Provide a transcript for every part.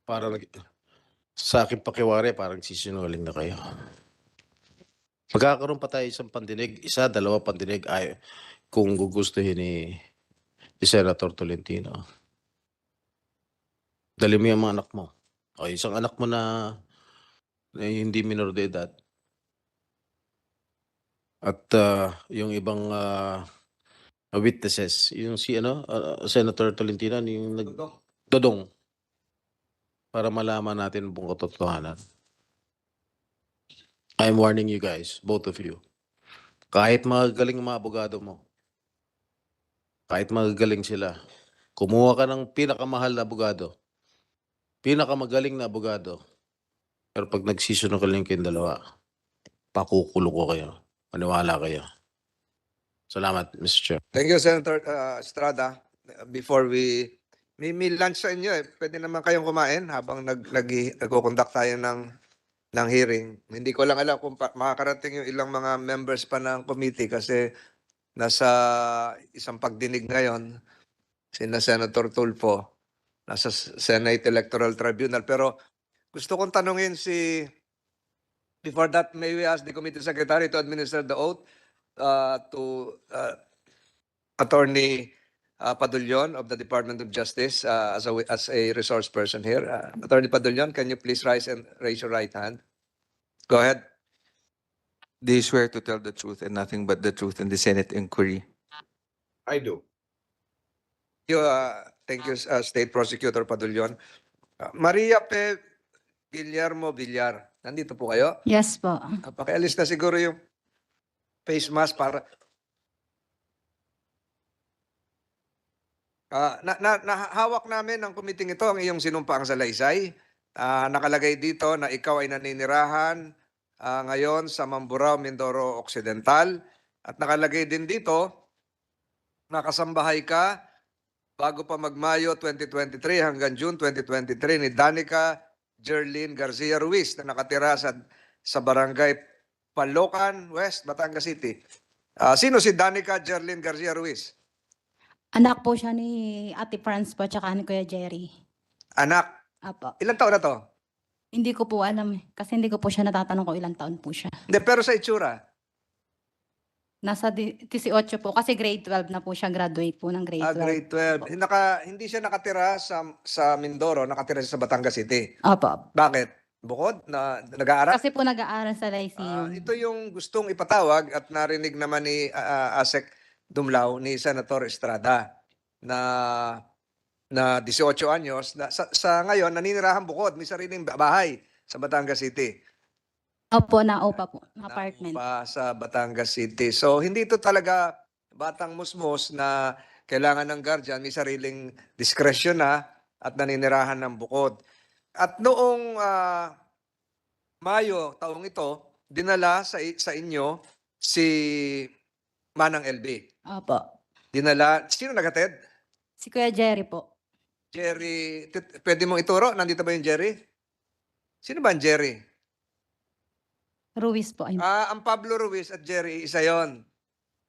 Parang sa aking pakiwari parang sisinungaling na kayo. Magkakaroon pa tayo isang pandinig, isa, dalawa pandinig ay kung gugustuhin ni Senator Tolentino. Dali mo yung mga anak mo. O isang anak mo na hindi minor de edad. At yung ibang witnesses, yung si Senator Tolentino, yung Dodong, para malaman natin buong katotohanan. I'm warning you guys, both of you. Kahit magagaling mga abogado mo, kahit magagaling sila, kumuha ka ng pinakamahal na abogado, pinakamagaling na abogado, pero pag nagsisinungaling kayong dalawa, pakukulo ko kayo. Maniwala kayo. Salamat, Mr. Chair. Thank you, Senator Estrada. Before may lunch sa inyo eh. Pwede naman kayong kumain habang nagko-conduct tayo ng hearing. Hindi ko lang alam kung makakarating yung ilang mga members pa ng committee kasi nasa isang pagdinig ngayon sina Senator Tulfo, nasa Senate Electoral Tribunal. Pero gusto kong tanungin before that, may we ask the committee secretary to administer the oath to Attorney Padulyon of the Department of Justice as a resource person here. Attorney Padulyon, can you please rise and raise your right hand? Go ahead. Do you swear to tell the truth and nothing but the truth in the Senate inquiry? I do. Thank you, State Prosecutor Padulyon. Maria P. Guillermo Villar, nandito po kayo? Yes po. Pakialis na siguro yung face mask para... Nahawak namin ng committee ito ang iyong sinumpaang salaysay. Nakalagay dito na ikaw ay naninirahan ngayon sa Mamburao, Mindoro Occidental. At nakalagay din dito na kasambahay ka bago pa mag-Mayo 2023 hanggang June 2023 ni Danica Jerlyn Garcia Ruiz na nakatira sa barangay Palocan West, Batangas City. Sino si Danica Jerlyn Garcia Ruiz? Anak po siya ni Ate Franz po tsaka ni Kuya Jerry. Anak. Apo. Ilang taon na to? Hindi ko po alam kasi hindi ko po siya natatanong kung ilang taon po siya. Hindi, pero sa itsura. Nasa 18 po kasi grade 12 na po siya, graduate po ng grade 12. Grade 12. Hindi siya nakatira sa Mindoro, nakatira siya sa Batangas City. Opo. Bakit? Bukod na nag-aaral? Kasi po nag-aaral sa Lyceum. Ito yung gustong ipatawag at narinig naman ni Asek Dumlao ni Senator Estrada na 18 anyos na sa ngayon naninirahan bukod, may sariling bahay sa Batangas City. Opo, naupa po, apartment. Naupa sa Batangas City. So hindi ito talaga batang musmos na kailangan ng guardian, may sariling discretion na at naninirahan ng bukod. At noong Mayo taong ito, dinala sa inyo si Manang LB. Opo. Dinala, sino naghatid? Si Kuya Jerry po. Jerry, pwede mong ituro? Nandito ba yung Jerry? Sino ba ang Jerry? Ruiz po. Ang Pablo Ruiz at Jerry, isa yon.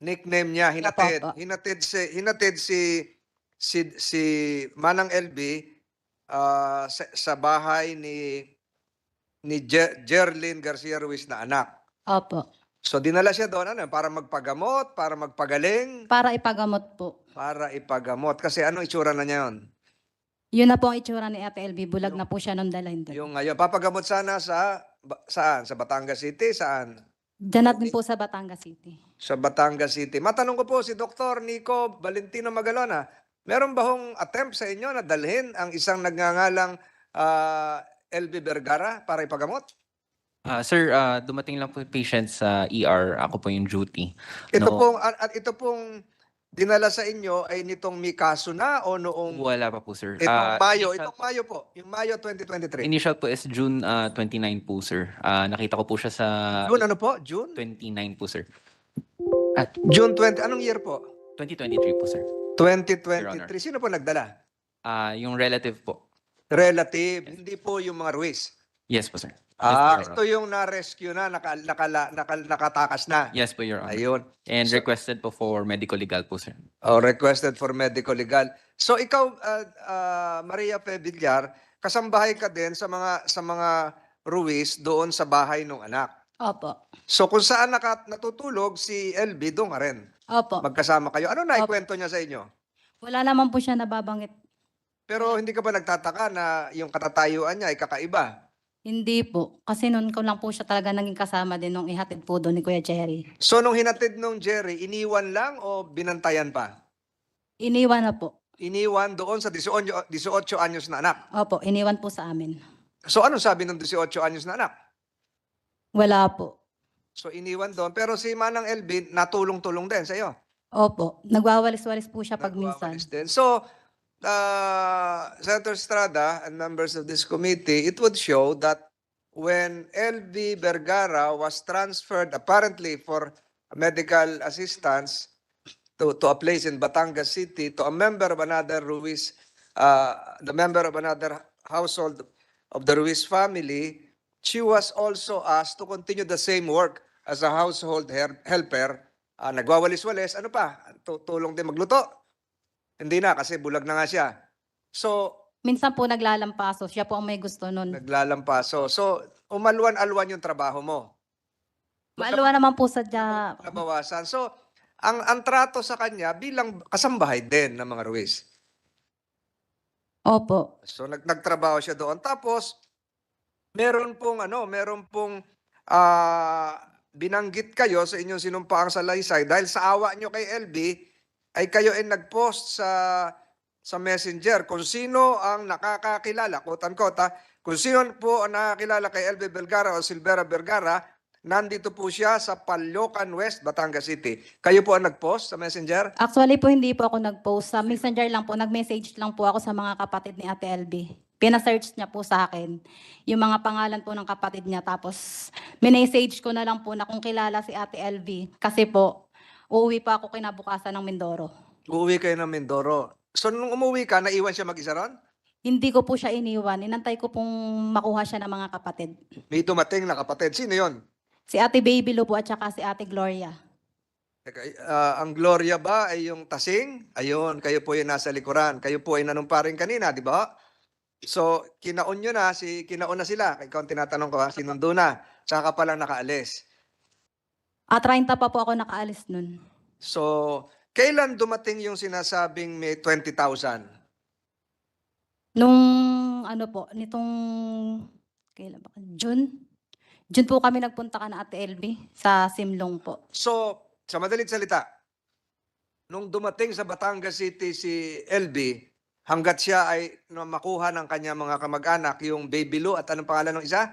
Nickname niya, hinatid. Opo. Hinatid si Manang LB sa bahay ni Jerlyn Garcia Ruiz na anak. Opo. So dinala siya doon para magpagamot, para magpagaling. Para ipagamot po. Para ipagamot. Kasi anong itsura na niya yun? Yun na po ang itsura ni Ate LB. Bulag na po siya nung dalhin doon. Yung ngayon, papagamot sana saan? Sa Batangas City? Saan? Diyan natin po sa Batangas City. Sa Batangas City. Matanong ko po si Dr. Nico Valentino Magalona, meron ba hong attempt sa inyo na dalhin ang isang nagngangalang LB Vergara para ipagamot? Sir, dumating lang po yung patient sa ER. Ako po yung duty. Ito pong dinala sa inyo ay nitong may kaso na o noong Wala pa po, sir. itong Mayo po, yung Mayo 2023. Initial po is June 29 po, sir. Nakita ko po siya sa June ano po? June? 29 po, sir. June 20, anong year po? 2023 po, sir. 2023. Sino po nagdala? Yung relative po. Relative, hindi po yung mga Ruiz. Yes po, sir. Yes, po, Your Ito yung na-rescue na, nakatakas na. Yes po, Your Honor. Ayun. And requested po for medical legal po, sir. Requested for medical legal. So ikaw, Maria P. Villar, kasambahay ka din sa mga Ruiz doon sa bahay ng anak. Opo. So kung saan natutulog si LB, doon ka rin. Opo. Magkasama kayo. Ano na ikwento niya sa inyo? Wala naman po siya nababanggit. Pero hindi ka ba nagtataka na yung katatayuan niya ay kakaiba? Hindi po. Kasi noon ko lang po siya talaga naging kasama din nung ihatid po doon ni Kuya Jerry. So nung hinatid nung Jerry, iniwan lang o binantayan pa? Iniwan na po. Iniwan doon sa 18 anyos na anak. Opo, iniwan po sa amin. So anong sabi ng 18 anyos na anak? Wala po. So iniwan doon. Pero si Manang LB, natulong-tulong din sa iyo. Opo. Nagwawalis-walis po siya pag minsan. Nagwawalis din. So, Senator Estrada and members of this committee, it would show that when LB Vergara was transferred apparently for medical assistance to a place in Batangas City to a member of another Ruiz, the member of another household of the Ruiz family, she was also asked to continue the same work as a household helper. Nagwawalis-walis, ano pa? Tulong din magluto. Hindi na kasi bulag na nga siya. So, Minsan po naglalampaso. Siya po ang may gusto nun. naglalampaso. So, umalwan-alwan yung trabaho mo. Maalawa naman po sa Nabawasan. So, ang trato sa kanya bilang kasambahay din ng mga Ruiz. Opo. So, nagtrabaho siya doon. Tapos, meron pong binanggit kayo sa inyong sinumpaang salaysay dahil sa awa nyo kay LB ay kayo ay nag-post sa Messenger kung sino ang nakakakilala, quote-unquote, kung sino po ang nakakilala kay LB Vergara o Silvera Vergara, nandito po siya sa Caloocan West, Batangas City. Kayo po ang nag-post sa Messenger? Actually po hindi po ako nag-post. Sa Messenger lang po. Nag-message lang po ako sa mga kapatid ni Ate LB. Pina-search niya po sa akin yung mga pangalan po ng kapatid niya. Tapos, minessage ko na lang po na kung kilala si Ate LV. Kasi po, uuwi pa ako kinabukasan ng Mindoro. Uuwi kayo ng Mindoro. So, nung umuwi ka, naiwan siya mag-isa ron? Hindi ko po siya iniwan. Inantay ko pong makuha siya ng mga kapatid. May dumating na kapatid. Sino yon? Si Ate Baby Lou po at saka si Ate Gloria. Ang Gloria ba ay yung tasing? Ayun, kayo po yung nasa likuran. Kayo po ay nanumparing kanina, di ba? So, kinaon na sila. Ikaw ang tinatanong ko, sinundo na. Tsaka pa lang nakaalis. At 30 pa po ako nakaalis nun. So, kailan dumating yung sinasabing may 20,000? Nung nitong, kailan ba? June? June po kami nagpunta ka na Ate LB sa Simlong po. So, sa madaling salita, nung dumating sa Batangas City si LB, hanggat siya ay makuha ng kanya mga kamag-anak, yung Baby Lou at anong pangalan ng isa?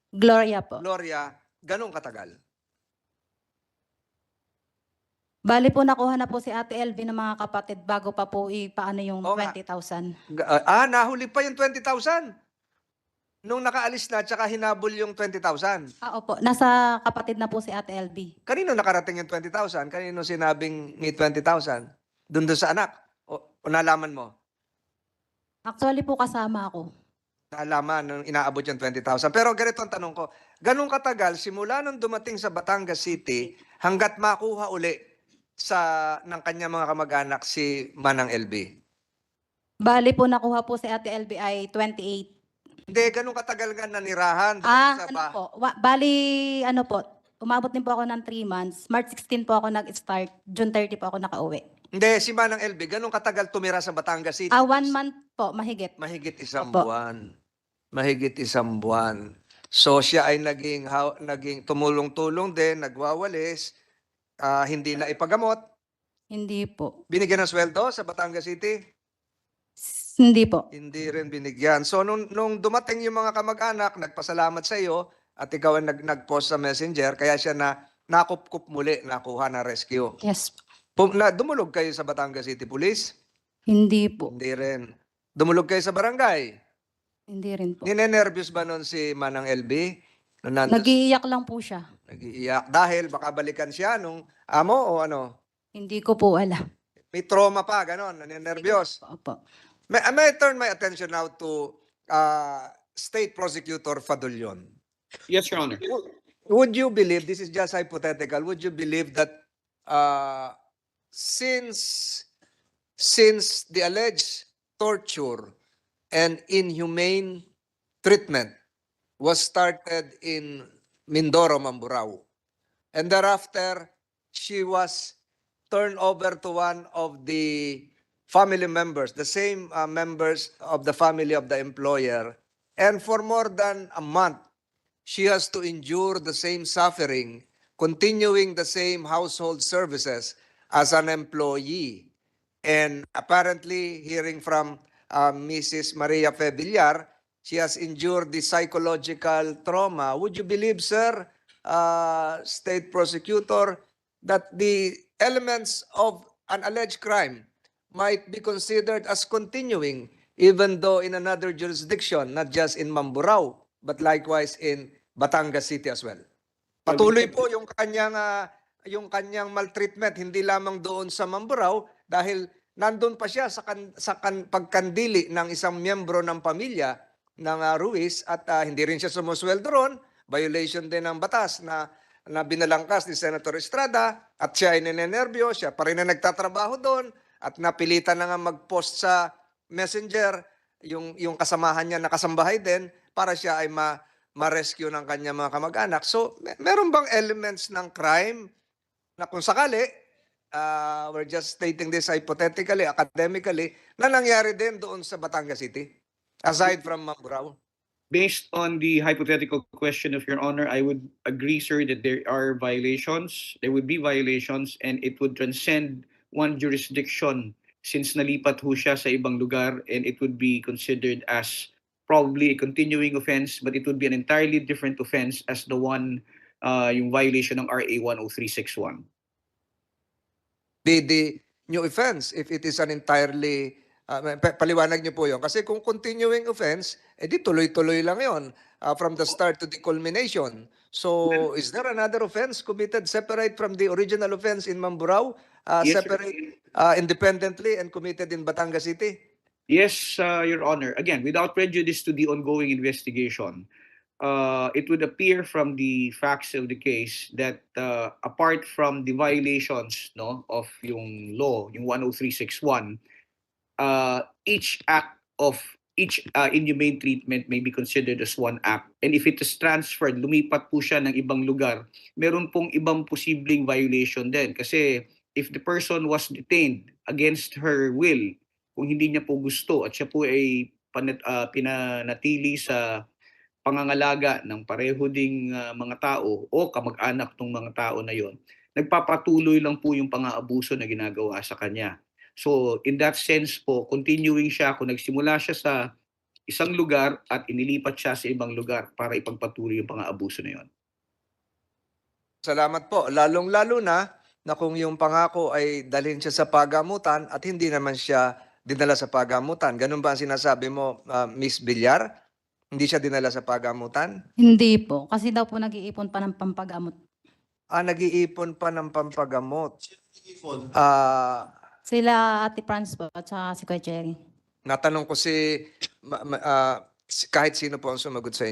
Gloria po. Gloria, ganong katagal? Bali po nakuha na po si Ate LB ng mga kapatid bago pa po ipaano yung Oo nga. 20,000. Nahuli pa yung 20,000. Nung nakaalis na, tsaka hinabol yung 20,000. Opo. Nasa kapatid na po si Ate LB. Kanino nakarating yung 20,000? Kanino sinabing may 20,000? Doon sa anak? O nalaman mo? Actually po kasama ako. Nalaman nung inaabot yung 20,000. Pero ganito ang tanong ko, ganun katagal simula nung dumating sa Batangas City hanggat makuha uli ng kanya mga kamag-anak si Manang LB? Bali po nakuha po si Ate LB ay 28. Hindi, ganun katagal nga nanirahan doon sa Po. Bali, umabot din po ako ng 3 months. March 16 po ako nag-start. June 30 po ako nakauwi. Hindi, si Manang LB, ganun katagal tumira sa Batangas City? 1 month po, mahigit. Mahigit isang Opo. buwan. Mahigit isang buwan. So siya ay naging tumulong-tulong din, nagwawalis, hindi na ipagamot. Hindi po. Binigyan ng sweldo sa Batangas City? Hindi po. Hindi rin binigyan. So nung dumating yung mga kamag-anak, nagpasalamat sa iyo at ikaw ang nag-post sa Messenger, kaya siya nakupkup muli, nakuha na rescue. Yes. Dumulog kayo sa Batangas City Police? Hindi po. Hindi rin. Dumulog kayo sa barangay? Hindi rin po. Ninenervyos ba nun si Manang LB? Nag-iiyak lang po siya. Nag-iiyak dahil baka balikan siya nung amo o ano? Hindi ko po alam. May trauma pa, ganon, ninenervyos. Opo. May I turn my attention now to State Prosecutor Fadulion. Yes, Your Honor. Would you believe, this is just hypothetical, would you believe that since the alleged torture and inhumane treatment was started in Mindoro, Mamburao. And thereafter, she was turned over to one of the family members, the same members of the family of the employer. And for more than a month, she has to endure the same suffering, continuing the same household services as an employee. And apparently, hearing from Mrs. Maria Fevillar, she has endured the psychological trauma. Would you believe, sir, state prosecutor, that the elements of an alleged crime might be considered as continuing even though in another jurisdiction, not just in Mamburao, but likewise in Batangas City as well? Patuloy po yung kanyang maltreatment hindi lamang doon sa Mamburao dahil nandun pa siya sa pagkandili ng isang miyembro ng pamilya ng Ruiz at hindi rin siya sumusweldo ron. Violation din ng batas na binalangkas ni Senator Estrada at siya ay ninenervyo, siya pa rin na nagtatrabaho doon at napilitan na nga mag-post sa Messenger yung kasamahan niya na kasambahay din para siya ay ma-rescue ng kanya mga kamag-anak. So, meron bang elements ng crime na kung sakali, we're just stating this hypothetically, academically, na nangyari din doon sa Batangas City, aside from Mamburao? Based on the hypothetical question of Your Honor, I would agree, sir, that there are violations. There would be violations and it would transcend one jurisdiction since nalipat ho siya sa ibang lugar, and it would be considered as probably a continuing offense, but it would be an entirely different offense as the one, yung violation ng RA 10361. The new offense, if it is an entirely, paliwanag niyo po yun. Kasi kung continuing offense, edi tuloy-tuloy lang yon from the start to the culmination. So, is there another offense committed separate from the original offense in Mamburao, Yes, sir. separate independently and committed in Batangas City? Yes, Your Honor. Again, without prejudice to the ongoing investigation, it would appear from the facts of the case that apart from the violations of yung law, yung 10361, each act of each inhumane treatment may be considered as one act. And if it is transferred, lumipat po siya ng ibang lugar, meron pong ibang posibleng violation din. Kasi if the person was detained against her will, kung hindi niya po gusto at siya po ay pinanatili sa pangangalaga ng pareho ding mga tao o kamag-anak ng mga tao na yon, nagpapatuloy lang po yung pang-aabuso na ginagawa sa kanya. So in that sense po, continuing siya kung nagsimula siya sa isang lugar at inilipat siya sa ibang lugar para ipagpatuloy yung pang-aabuso na yon. Salamat po. Lalong-lalo na kung yung pangako ay dalhin siya sa pagamutan at hindi naman siya dinala sa pagamutan. Ganun ba ang sinasabi mo, Miss Villar? Hindi siya dinala sa pagamutan? Hindi po, kasi daw po nag-iipon pa ng pampagamot. Nag-iipon pa ng pampagamot. Sila Ate Franz po at saka si Kuya Jerry. Natanong ko kahit sino po ang sumagot sa inyo.